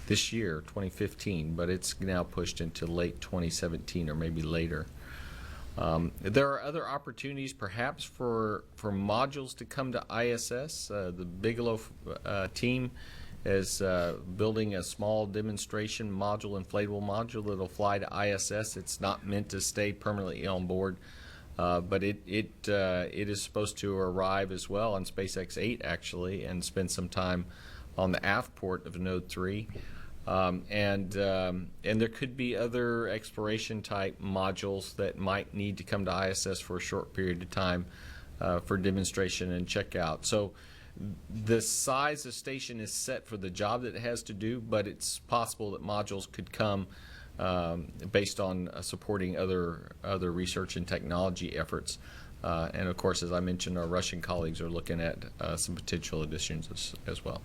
this year, 2015, but it's now pushed into late 2017 or maybe later. There are other opportunities perhaps for modules to come to ISS. The Bigelow team is building a small demonstration module, inflatable module that'll fly to ISS. It's not meant to stay permanently on board, but it is supposed to arrive as well on SpaceX 8 actually and spend some time on the aft port of Node 3. And there could be other exploration type modules that might need to come to ISS for a short period of time for demonstration and checkout. So the size of station is set for the job that it has to do, but it's possible that modules could come based on supporting other research and technology efforts. And of course, as I mentioned, our Russian colleagues are looking at some potential additions as well.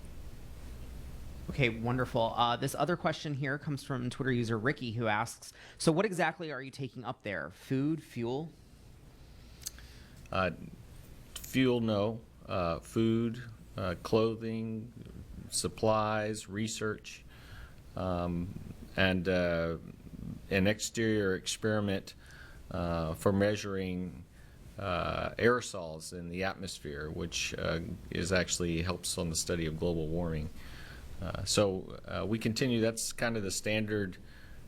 Okay, wonderful. This other question here comes from Twitter user Ricky, who asks, so what exactly are you taking up there? Food, fuel? Fuel, no. Food, clothing, supplies, research, and an exterior experiment for measuring aerosols in the atmosphere, which is actually helps on the study of global warming. So we continue. That's kind of the standard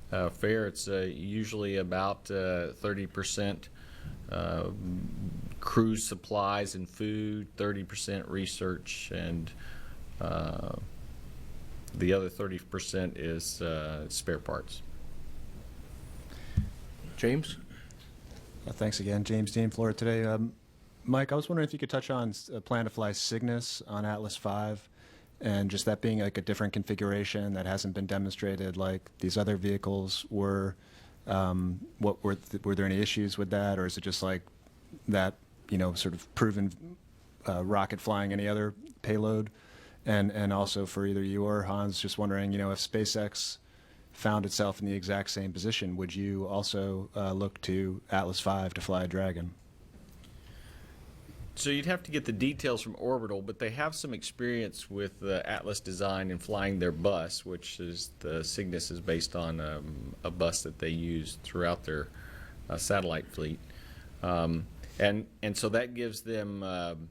fare. It's usually about 30% cruise supplies and food, 30% research, and the other 30% is spare parts. James? Thanks again. James Dean, Florida Today. Mike, I was wondering if you could touch on a plan to fly Cygnus on Atlas V, and just that being like a different configuration that hasn't been demonstrated like these other vehicles were. Were there any issues with that, or is it just like that, sort of proven rocket flying any other payload? And also for either you or Hans, just wondering, if SpaceX found itself in the exact same position, would you also look to Atlas V to fly a Dragon? So you'd have to get the details from Orbital, but they have some experience with the Atlas design and flying their bus, which is the Cygnus is based on a bus that they use throughout their satellite fleet. And so that gives them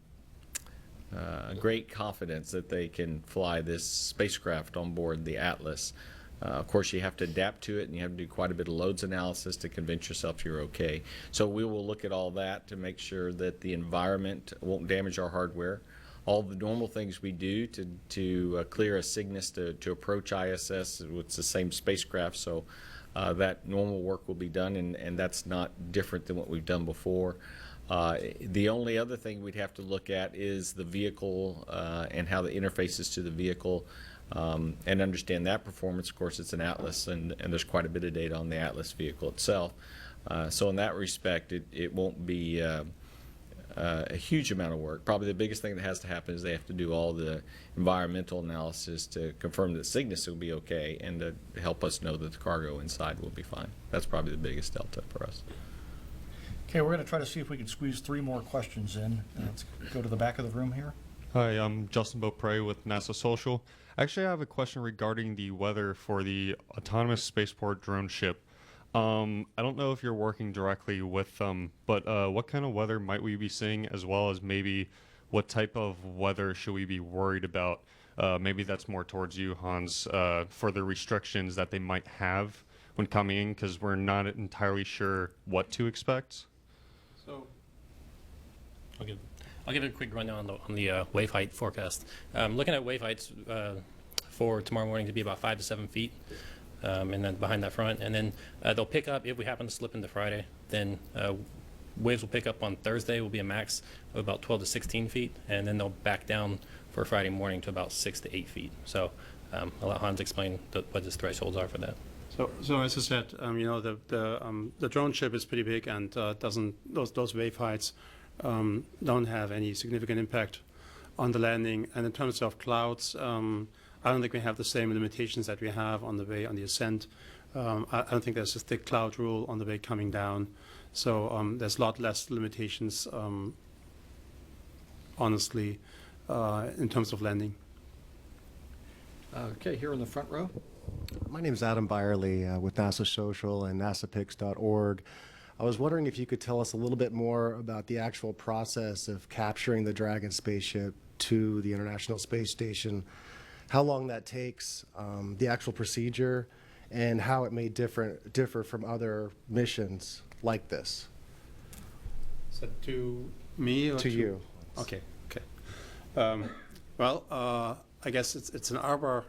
great confidence that they can fly this spacecraft on board the Atlas. Of course, you have to adapt to it, and you have to do quite a bit of loads analysis to convince yourself you're okay. So we will look at all that to make sure that the environment won't damage our hardware. All the normal things we do to clear a Cygnus to approach ISS, it's the same spacecraft, so that normal work will be done, and that's not different than what we've done before. The only other thing we'd have to look at is the vehicle and how the interfaces to the vehicle. And understand that performance. Of course, it's an Atlas, and there's quite a bit of data on the Atlas vehicle itself. So in that respect, it won't be a huge amount of work. Probably the biggest thing that has to happen is they have to do all the environmental analysis to confirm that Cygnus will be okay and to help us know that the cargo inside will be fine. That's probably the biggest delta for us. Okay, we're going to try to see if we can squeeze 3 more questions in. Let's go to the back of the room here. Hi, I'm Justin Beaupre with NASA Social. Actually, I have a question regarding the weather for the autonomous spaceport drone ship. I don't know if you're working directly with them, but what kind of weather might we be seeing, as well as maybe what type of weather should we be worried about? Maybe that's more towards you, Hans, for the restrictions that they might have when coming in, because we're not entirely sure what to expect. So, okay. I'll give a quick rundown on the wave height forecast. Looking at wave heights for tomorrow morning to be about 5 to 7 feet, and then behind that front, and then they'll pick up if we happen to slip into Friday. Then waves will pick up on Thursday. Will be a max of about 12 to 16 feet, and then they'll back down for Friday morning to about 6 to 8 feet. So I'll let Hans explain what his thresholds are for that. So as I said, the drone ship is pretty big and doesn't those wave heights don't have any significant impact on the landing. And in terms of clouds, I don't think we have the same limitations that we have on the ascent. I don't think there's a thick cloud rule on the way coming down. So there's a lot less limitations, honestly, in terms of landing. Okay, here in the front row. My name is Adam Byerly with NASA Social and NASAPix.org. I was wondering if you could tell us a little bit more about the actual process of capturing the Dragon spaceship to the International Space Station, how long that takes, the actual procedure, and how it may differ from other missions like this. Is that to me or to you? Okay. I guess it's an arbor.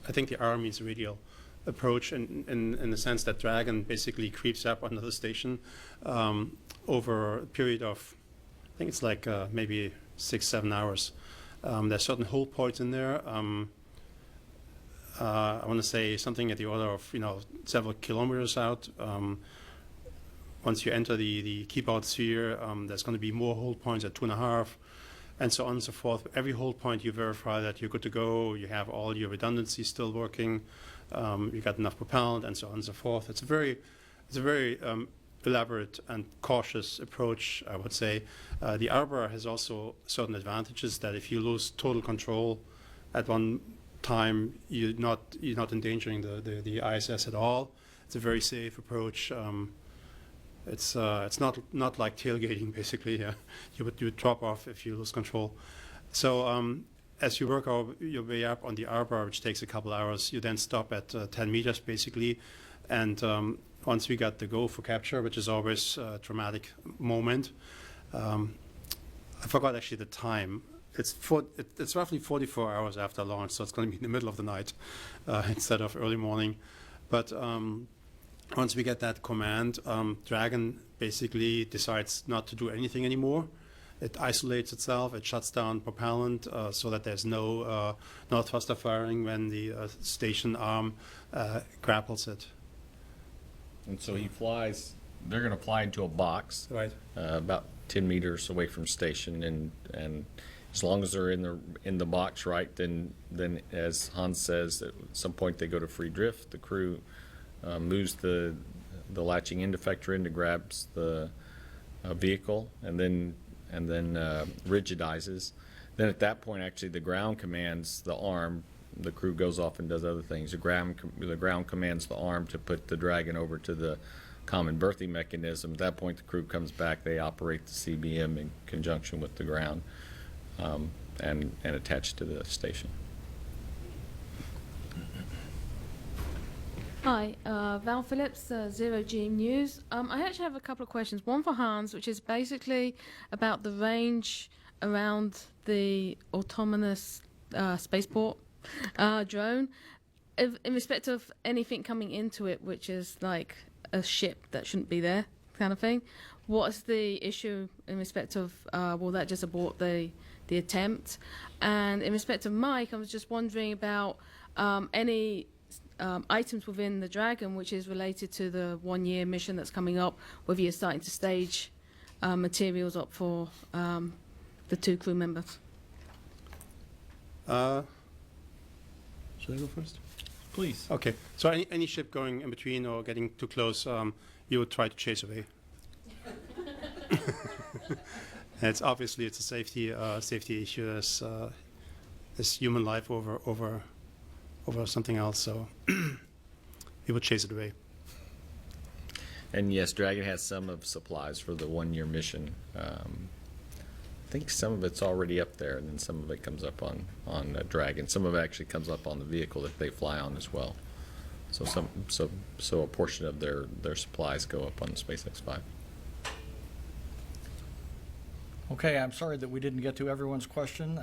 I think the R means radial approach in the sense that Dragon basically creeps up under the station over a period of, I think it's like maybe 6-7 hours. There's certain hold points in there. I want to say something at the order of several kilometers out. Once you enter the keep out sphere, there's going to be more hold points at 2.5. And so on and so forth. Every hold point you verify that you're good to go, you have all your redundancies still working, you got enough propellant, and so on and so forth. It's a very elaborate and cautious approach, I would say. The arbor has also certain advantages that if you lose total control at one time, you're not endangering the ISS at all. It's a very safe approach. It's not like tailgating, basically. You would drop off if you lose control. So as you work your way up on the arbor, which takes a couple hours, you then stop at 10 meters, basically. And once we got the go for capture, which is always a dramatic moment, I forgot actually the time. It's roughly 44 hours after launch, so it's going to be in the middle of the night instead of early morning. But once we get that command, Dragon basically decides not to do anything anymore. It isolates itself. It shuts down propellant so that there's no thruster firing when the station arm grapples it. And so he flies. They're going to fly into a box, right, about 10 meters away from station, and as long as they're in the box, right, then as Hans says, at some point they go to free drift. The crew moves the latching end effector in to grabs the vehicle, and then rigidizes. Then at that point, actually, the ground commands the arm. The crew goes off and does other things. The ground commands the arm to put the Dragon over to the common berthing mechanism. At that point, the crew comes back. They operate the CBM in conjunction with the ground and attach to the station. Hi, Val Phillips, Zero G News. I actually have a couple of questions. One for Hans, which is basically about the range around the autonomous spaceport drone. In respect of anything coming into it, which is like a ship that shouldn't be there, kind of thing. What's the issue in respect of will that just abort the attempt? And in respect of Mike, I was just wondering about any items within the Dragon which is related to the 1-year mission that's coming up, whether you're starting to stage materials up for the 2 crew members. Should I go first? Please. Okay. So any ship going in between or getting too close, you would try to chase away. And it's obviously a safety issue. There's human life over something else, so he would chase it away. And yes, Dragon has some of supplies for the 1-year mission. I think some of it's already up there, and then some of it comes up on Dragon. Some of it actually comes up on the vehicle that they fly on as well. So a portion of their supplies go up on the SpaceX 5. Okay, I'm sorry that we didn't get to everyone's question,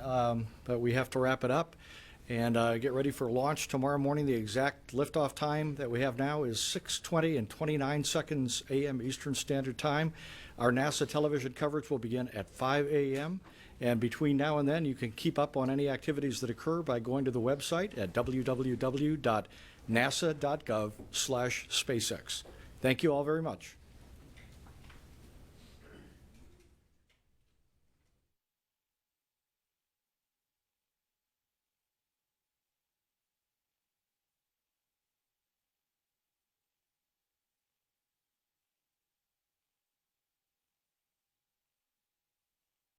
but we have to wrap it up and get ready for launch tomorrow morning. The exact liftoff time that we have now is 6:20 and 29 seconds a.m. Eastern Standard Time. Our NASA television coverage will begin at 5 a.m. And between now and then, you can keep up on any activities that occur by going to the website at www.nasa.gov/SpaceX. Thank you all very much.